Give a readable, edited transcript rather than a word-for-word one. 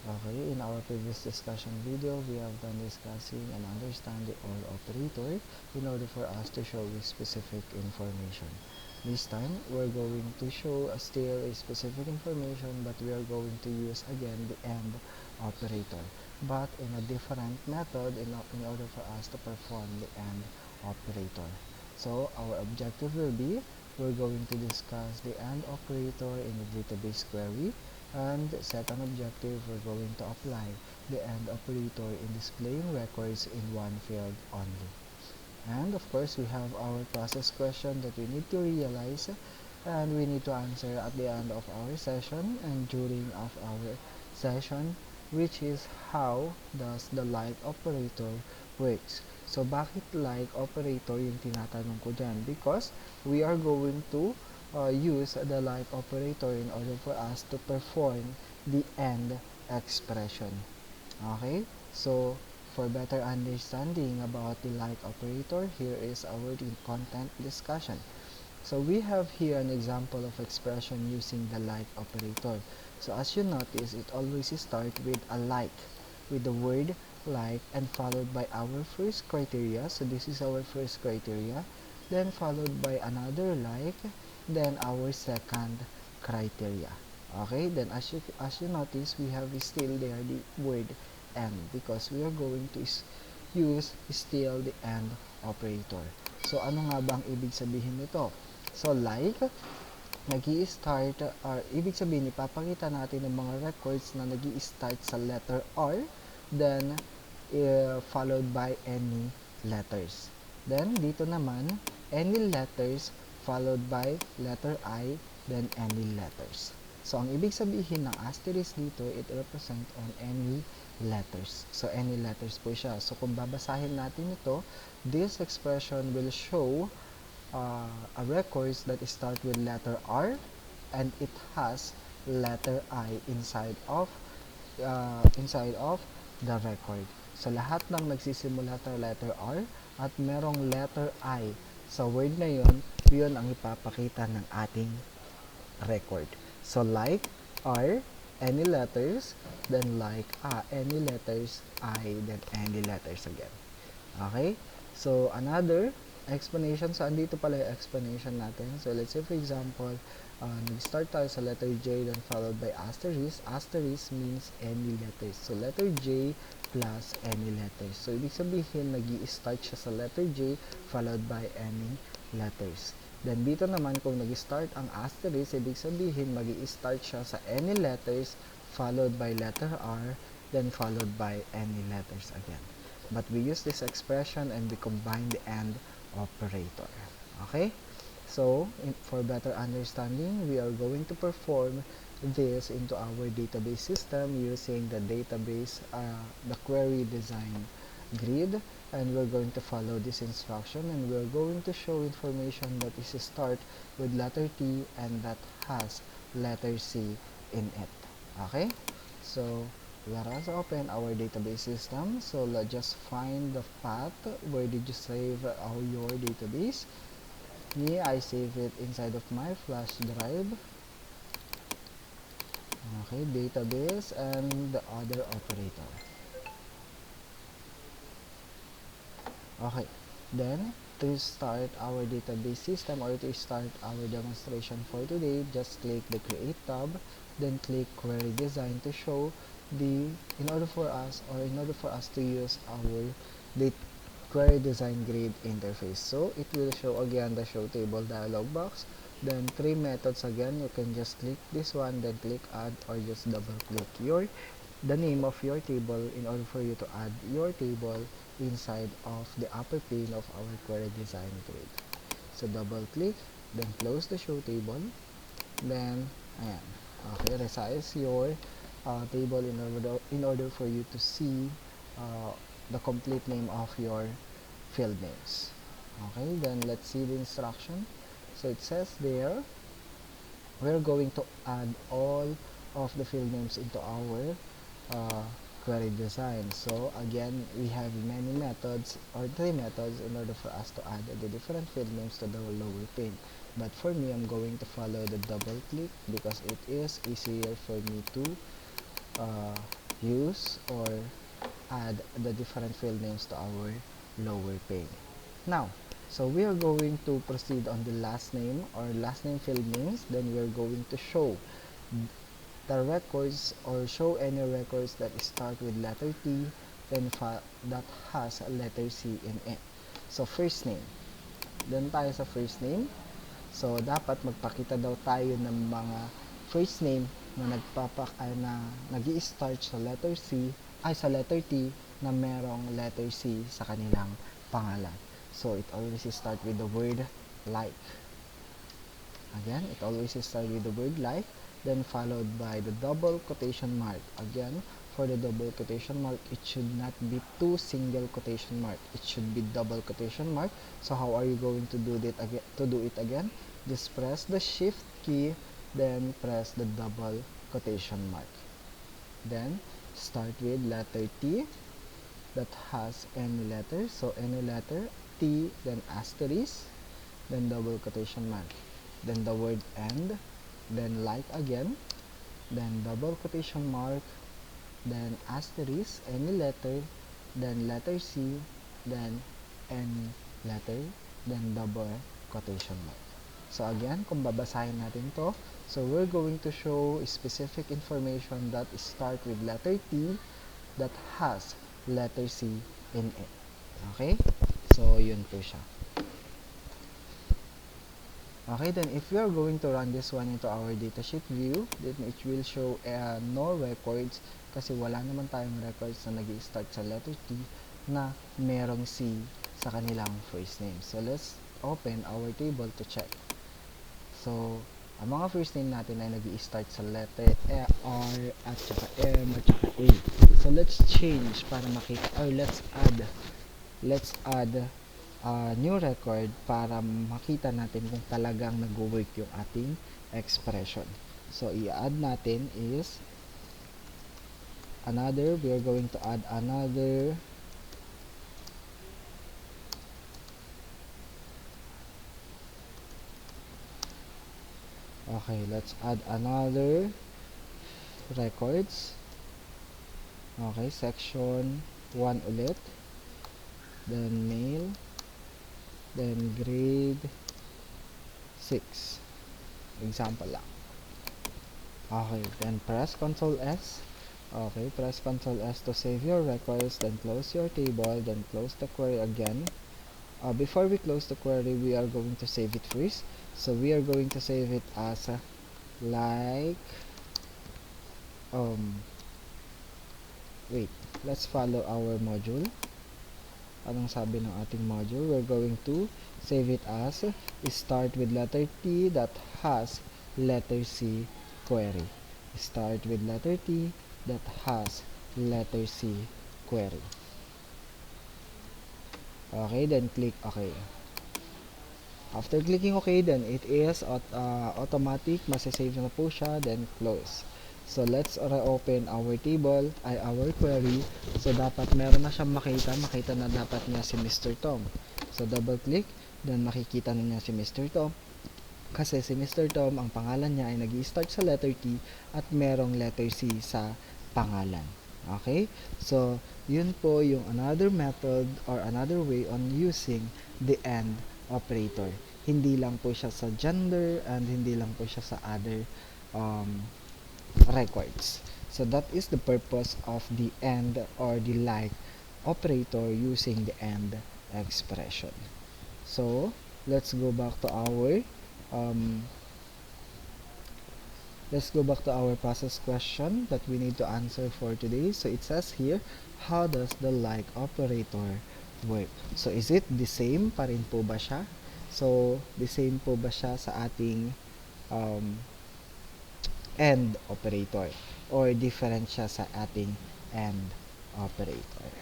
Okay, in our previous discussion video, we have done discussing and understand the OR operator in order for us to show specific information. This time, we're going to show still a specific information, but we are going to use again the AND operator, but in a different method in order for us to perform the AND operator. So, our objective will be, we're going to discuss the AND operator in the database query, and set an objective. We're going to apply the AND operator in displaying records in one field only. And of course, we have our process question that we need to realize and we need to answer at the end of our session and during of our session, which is how does the like operator works. So bakit like operator yung tinatanong ko dyan? Because we are going to use the like operator in order for us to perform the AND expression. Okay? So for better understanding about the like operator, here is our content discussion. So we have here an example of expression using the like operator. So as you notice, it always starts with a like, with the word like, and followed by our first criteria. So this is our first criteria, then followed by another like, then our second criteria. Okay, then as you notice, we have still there the word and, because we are going to use still the and operator. So ano nga bang ibig sabihin nito? So like, nag-i-start, or ibig sabihin, ipapakita natin ng mga records na nag-i-start sa letter R, then followed by any letters. Then dito naman, any letters followed by letter I, then any letters. So ang ibig sabihin ng asterisk dito, it represent on any letters. So any letters po siya. So kung babasahin natin ito, this expression will show a records that start with letter R and it has letter I inside of the record. So lahat ng nagsisimula sa letter R at merong letter I sa word na yun ang ipapakita ng ating record. So like R, any letters, then like any letters I, then any letters again. Okay? So another explanation, so andito pala yung explanation natin. So let's say for example, nag-start tayo sa letter J, then followed by asterisk. Asterisk means any letters. So letter J plus any letters. So ibig sabihin, nag-i-start siya sa letter J followed by any letters. Then dito naman, kung nag-start ang asterisk, ibig sabihin, mag-i-start siya sa any letters followed by letter R, then followed by any letters again. But we use this expression and we combine the AND operator. Okay? So, for better understanding, we are going to perform this into our database system using the database, the query design grid, and we're going to follow this instruction, and we're going to show information that is start with letter T and that has letter C in it. Okay? So, let us open our database system. So let's just find the path. Where did you save your database? Me, I save it inside of my flash drive. Okay, database and the other operator. Okay, then to start our database system or to start our demonstration for today, just click the create tab, then click query design to show in order for us to use our query design grid interface. So it will show again the show table dialog box, then three methods again. You can just click this one, then click add, or just double click the name of your table in order for you to add your table inside of the upper pane of our query design grid. So double click, then close the show table, then ayan. Okay, resize your table in order for you to see the complete name of your field names. Okay, then let's see the instruction. So it says there, we're going to add all of the field names into our query design. So again, we have many methods or three methods in order for us to add the different field names to the lower pane. But for me, I'm going to follow the double click because it is easier for me to use or add the different field names to our lower pane. Now, so we are going to proceed on the last name or last name field names. Then we are going to show the records or show any records that start with letter T then that has a letter C in it. So first name. Then tayo sa first name. So dapat magpakita daw tayo ng mga first name na nag-i-start sa letter C ay sa letter T na merong letter C sa kanilang pangalan. So it always start with the word like. Again, it always start with the word like, then followed by the double quotation mark. Again, for the double quotation mark, it should not be two single quotation mark. It should be double quotation mark. So how are you going to do it again? Just press the shift key, then press the double quotation mark. Then start with letter T that has any letter. So any letter T, then asterisk, then double quotation mark. Then the word and, then like again, then double quotation mark, then asterisk, any letter, then letter C, then any letter, then double quotation mark. So again, kung babasahin natin to, so we're going to show specific information that start with letter T that has letter C in it. Okay? So yun po siya. Okay, then if we are going to run this one into our datasheet view, then it will show no records kasi wala naman tayong records na nag-i-start sa letter T na merong C sa kanilang first name. So let's open our table to check. So, ang mga first name natin ay nag-i-start sa letter R at saka M at saka A. So let's change para makita, or let's add new record para makita natin kung talagang nag-work yung ating expression. So, i-add natin is another, we are going to add another okay, let's add another records. Okay, section 1 ulit, then male, then grade 6 example lang. Okay, then press Ctrl S. Okay, press Ctrl S to save your records, then close your table, then close the query again. Before we close the query, we are going to save it first. So we are going to save it as like wait, let's follow our module. Anong sabi ng ating module? We're going to save it as start with letter T that has letter C query. Start with letter T that has letter C query. Okay, then click OK. After clicking OK, then it is automatic, masasave na po siya, then close. So let's reopen our table, our query. So dapat meron na siyang makita na dapat niya si Mr. Tom. So double click, then makikita na niya si Mr. Tom. Kasi si Mr. Tom, ang pangalan niya ay nag-i-start sa letter T at merong letter C sa pangalan. Okay? So, yun po yung another method or another way on using the AND operator. Hindi lang po siya sa gender and hindi lang po siya sa other records. So that is the purpose of the AND or the like operator using the AND expression. So let's go back to our process question that we need to answer for today. So it says here, how does the like operator work? So is it the same pa rin po ba siya? So the same po ba siya sa ating AND operator or different siya sa ating AND operator?